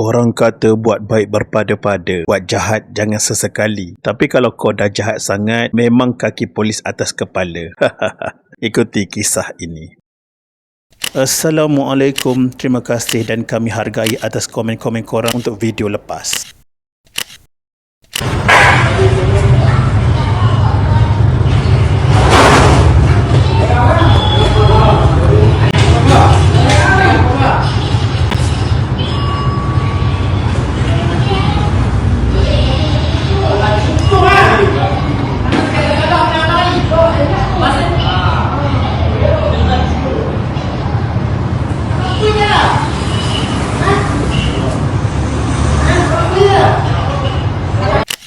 Orang kata buat baik berpada-pada, buat jahat jangan sesekali. Tapi kalau kau dah jahat sangat, memang kaki polis atas kepala. Ikuti kisah ini. Assalamualaikum, terima kasih dan kami hargai atas komen-komen korang untuk video lepas.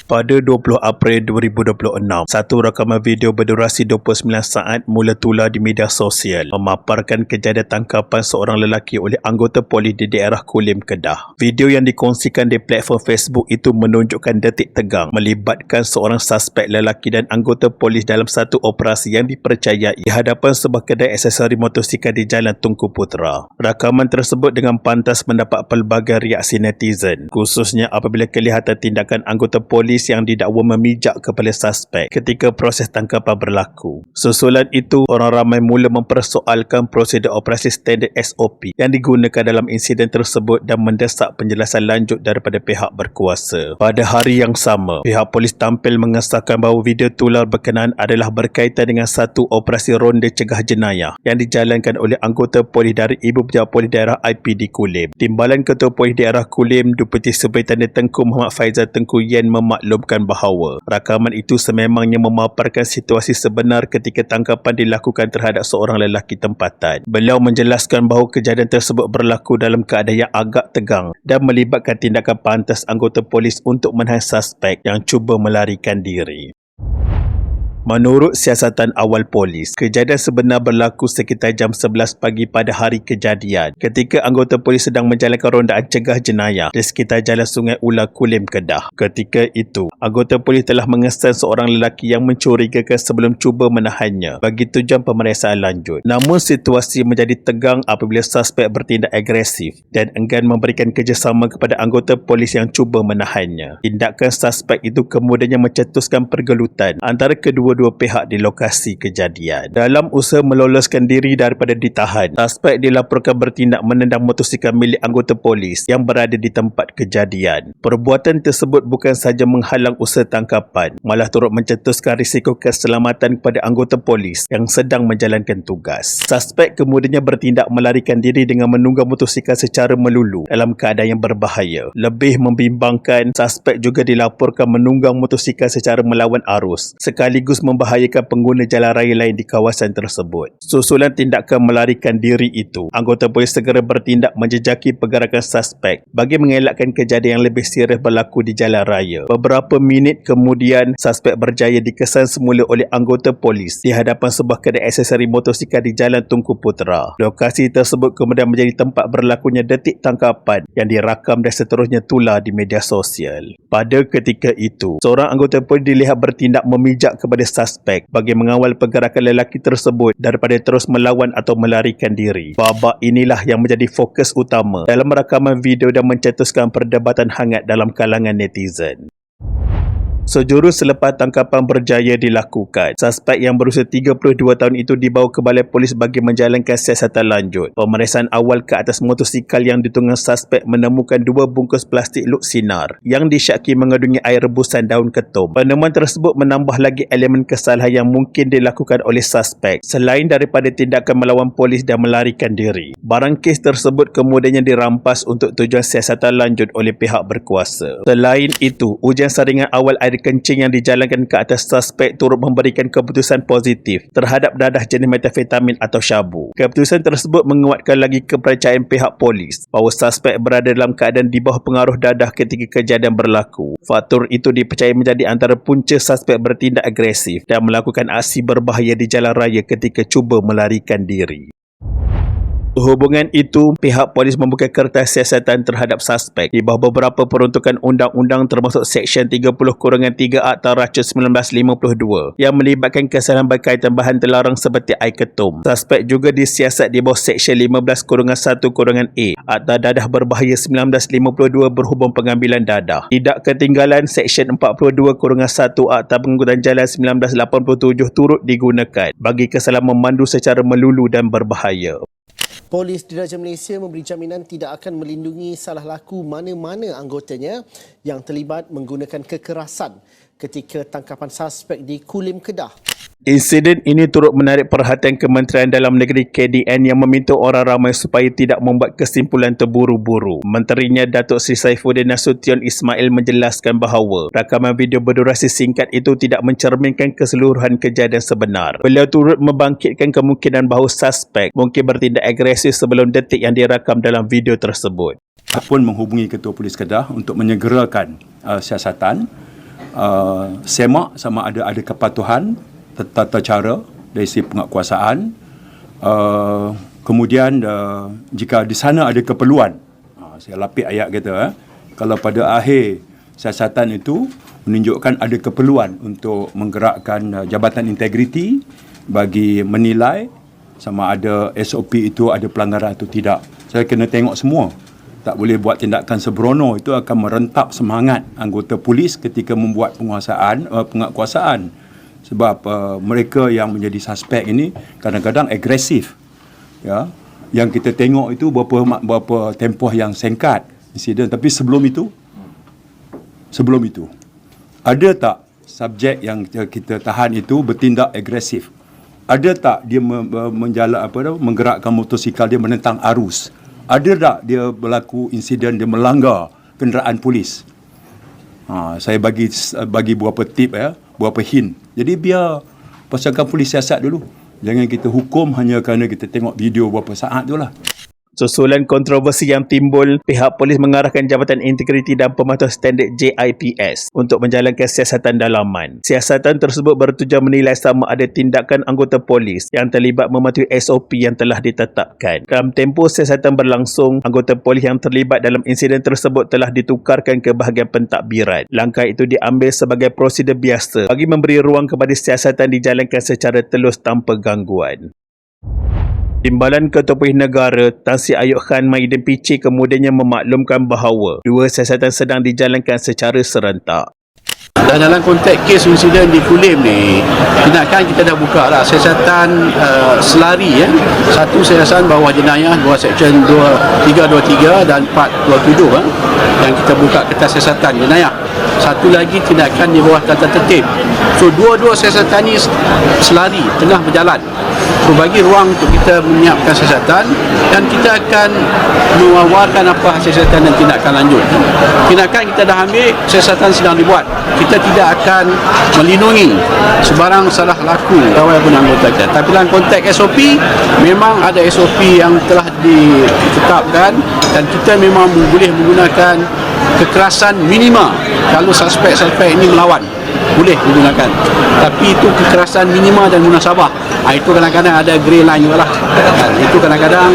Pada 20 April 2026, satu rakaman video berdurasi 29 saat mula tular di media sosial memaparkan kejadian tangkapan seorang lelaki oleh anggota polis di daerah Kulim, Kedah. Video yang dikongsikan di platform Facebook itu menunjukkan detik tegang melibatkan seorang suspek lelaki dan anggota polis dalam satu operasi yang dipercayai di hadapan sebuah kedai aksesori motosikal di Jalan Tunku Putra. Rakaman tersebut dengan pantas mendapat pelbagai reaksi netizen, khususnya apabila kelihatan tindakan anggota polis yang didakwa memijak kepala suspek ketika proses tangkapan berlaku. Susulan itu, orang ramai mula mempersoalkan prosedur operasi standard SOP yang digunakan dalam insiden tersebut dan mendesak penjelasan lanjut daripada pihak berkuasa. Pada hari yang sama, pihak polis tampil mengesahkan bahawa video tular berkenaan adalah berkaitan dengan satu operasi ronda cegah jenayah yang dijalankan oleh anggota polis dari Ibu Pejabat Polis Daerah IPD Kulim. Timbalan Ketua Polis Daerah Kulim, Deputi Superintendent Tengku Muhammad Faizal Tengku Yen memaklumkan bahawa rakaman itu sememangnya memaparkan situasi sebenar ketika tangkapan dilakukan terhadap seorang lelaki tempatan. Beliau menjelaskan bahawa kejadian tersebut berlaku dalam keadaan yang agak tegang dan melibatkan tindakan pantas anggota polis untuk menahan suspek yang cuba melarikan diri. Menurut siasatan awal polis, kejadian sebenar berlaku sekitar jam 11 pagi pada hari kejadian ketika anggota polis sedang menjalankan rondaan cegah jenayah di sekitar Jalan Sungai Ular, Kulim, Kedah. Ketika itu, anggota polis telah mengesan seorang lelaki yang mencurigakan sebelum cuba menahannya bagi tujuan pemeriksaan lanjut. Namun situasi menjadi tegang apabila suspek bertindak agresif dan enggan memberikan kerjasama kepada anggota polis yang cuba menahannya. Tindakan suspek itu kemudiannya mencetuskan pergelutan antara kedua pihak di lokasi kejadian. Dalam usaha meloloskan diri daripada ditahan, suspek dilaporkan bertindak menendang motosikal milik anggota polis yang berada di tempat kejadian. Perbuatan tersebut bukan sahaja menghalang usaha tangkapan, malah turut mencetuskan risiko keselamatan kepada anggota polis yang sedang menjalankan tugas. Suspek kemudiannya bertindak melarikan diri dengan menunggang motosikal secara melulu dalam keadaan yang berbahaya. Lebih membimbangkan, suspek juga dilaporkan menunggang motosikal secara melawan arus, sekaligus membahayakan pengguna jalan raya lain di kawasan tersebut. Susulan tindakan melarikan diri itu, anggota polis segera bertindak menjejaki pergerakan suspek bagi mengelakkan kejadian yang lebih serius berlaku di jalan raya. Beberapa minit kemudian, suspek berjaya dikesan semula oleh anggota polis di hadapan sebuah kedai aksesori motosikal di Jalan Tunku Putra. Lokasi tersebut kemudian menjadi tempat berlakunya detik tangkapan yang dirakam dan seterusnya tular di media sosial. Pada ketika itu, seorang anggota polis dilihat bertindak memijak kepada suspek bagi mengawal pergerakan lelaki tersebut daripada terus melawan atau melarikan diri. Babak inilah yang menjadi fokus utama dalam rakaman video dan mencetuskan perdebatan hangat dalam kalangan netizen. Sejurus selepas tangkapan berjaya dilakukan, suspek yang berusia 32 tahun itu dibawa ke balai polis bagi menjalankan siasatan lanjut. Pemeriksaan awal ke atas motosikal yang ditunggang suspek menemukan 2 bungkus plastik luk sinar yang disyaki mengandungi air rebusan daun ketum. Penemuan tersebut menambah lagi elemen kesalahan yang mungkin dilakukan oleh suspek selain daripada tindakan melawan polis dan melarikan diri. Barang kes tersebut kemudiannya dirampas untuk tujuan siasatan lanjut oleh pihak berkuasa. Selain itu, ujian saringan awal air kencing yang dijalankan ke atas suspek turut memberikan keputusan positif terhadap dadah jenis metafetamin atau syabu. Keputusan tersebut menguatkan lagi kepercayaan pihak polis bahawa suspek berada dalam keadaan di bawah pengaruh dadah ketika kejadian berlaku. Faktor itu dipercayai menjadi antara punca suspek bertindak agresif dan melakukan aksi berbahaya di jalan raya ketika cuba melarikan diri. Berhubungan itu, pihak polis membuka kertas siasatan terhadap suspek di bawah beberapa peruntukan undang-undang termasuk Seksyen 30-3 Akta Racun 1952 yang melibatkan kesalahan berkaitan bahan terlarang seperti air ketum. Suspek juga disiasat di bawah Seksyen 15-1-A Akta Dadah Berbahaya 1952 berhubung pengambilan dadah. Tidak ketinggalan, Seksyen 42-1 Akta Pengangkutan Jalan 1987 turut digunakan bagi kesalahan memandu secara melulu dan berbahaya. Polis Diraja Malaysia memberi jaminan tidak akan melindungi salah laku mana-mana anggotanya yang terlibat menggunakan kekerasan ketika tangkapan suspek di Kulim, Kedah. Insiden ini turut menarik perhatian Kementerian Dalam Negeri KDN yang meminta orang ramai supaya tidak membuat kesimpulan terburu-buru. Menterinya Datuk Seri Saifuddin Nasution Ismail menjelaskan bahawa rakaman video berdurasi singkat itu tidak mencerminkan keseluruhan kejadian sebenar. Beliau turut membangkitkan kemungkinan bahawa suspek mungkin bertindak agresif sebelum detik yang dirakam dalam video tersebut. Pun menghubungi Ketua Polis Kedah untuk menyegerakan siasatan, semak sama ada kepatuhan tata cara dari segi penguatkuasaan, kemudian jika di sana ada keperluan, saya lapik ayat kata, kalau pada akhir siasatan itu menunjukkan ada keperluan untuk menggerakkan Jabatan Integriti bagi menilai sama ada SOP itu ada pelanggaran atau tidak. Saya kena tengok semua. Tak boleh buat tindakan sembrono, itu akan merentak semangat anggota polis ketika membuat penguatkuasaan. Sebab mereka yang menjadi suspek ini kadang-kadang agresif. Ya. Yang kita tengok itu berapa tempoh yang singkat insiden. Tapi sebelum itu, ada tak subjek yang kita tahan itu bertindak agresif? Ada tak dia menggerakkan motosikal dia menentang arus? Ada tak dia berlaku insiden dia melanggar kenderaan polis? Saya bagi beberapa tip, beberapa hint. Jadi biar pasalkan polis siasat dulu. Jangan kita hukum hanya kerana kita tengok video beberapa saat tu lah. Susulan kontroversi yang timbul, pihak polis mengarahkan Jabatan Integriti dan Pemantauan Standard JIPS untuk menjalankan siasatan dalaman. Siasatan tersebut bertujuan menilai sama ada tindakan anggota polis yang terlibat mematuhi SOP yang telah ditetapkan. Dalam tempoh siasatan berlangsung, anggota polis yang terlibat dalam insiden tersebut telah ditukarkan ke bahagian pentadbiran. Langkah itu diambil sebagai prosedur biasa bagi memberi ruang kepada siasatan dijalankan secara telus tanpa gangguan. Timbalan Ketua Polis Negara Tan Sri Ayub Khan Maidin Pichi kemudiannya memaklumkan bahawa dua siasatan sedang dijalankan secara serentak. Dan dalam konteks kes insiden di Kulim ni, tindakan kita dah buka lah siasatan selari, satu siasatan bawah jenayah bawah Seksyen 323 dan 427 yang kita buka kertas siasatan jenayah. Satu lagi tindakan di bawah tata tertib. So dua-dua siasatan ni selari, tengah berjalan. So bagi ruang untuk kita menyiapkan siasatan dan kita akan mewawarkan apa siasatan dan tindakan lanjut. Tindakan kita dah ambil, siasatan sedang dibuat. Kita tidak akan melindungi sebarang salah laku pegawai pun anggota kita. Tapi dalam konteks SOP, memang ada SOP yang telah ditetapkan dan kita memang boleh menggunakan kekerasan minima kalau suspek-suspek ini melawan. Boleh digunakan. Tapi itu kekerasan minima dan munasabah. Itu kadang-kadang ada grey line juga lah. Itu kadang-kadang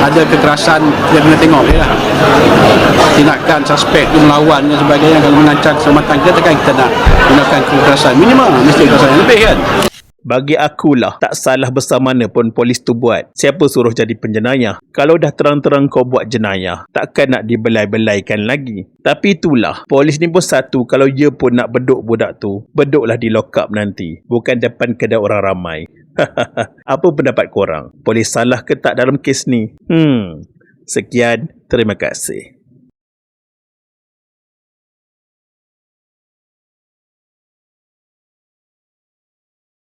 ada kekerasan kita kena tengok lah. Tindakan suspek itu melawan dan sebagainya, kalau mengancam keselamatan kita, takkan kita nak gunakan kekerasan minima, mesti kekerasan yang lebih kan. Bagi akulah, tak salah besar mana pun polis tu buat. Siapa suruh jadi penjenayah? Kalau dah terang-terang kau buat jenayah, takkan nak dibelai-belaikan lagi. Tapi itulah, polis ni pun satu, kalau dia pun nak beduk budak tu, beduklah di lock up nanti. Bukan depan kedai orang ramai. Apa pendapat korang? Polis salah ke tak dalam kes ni? Sekian, terima kasih.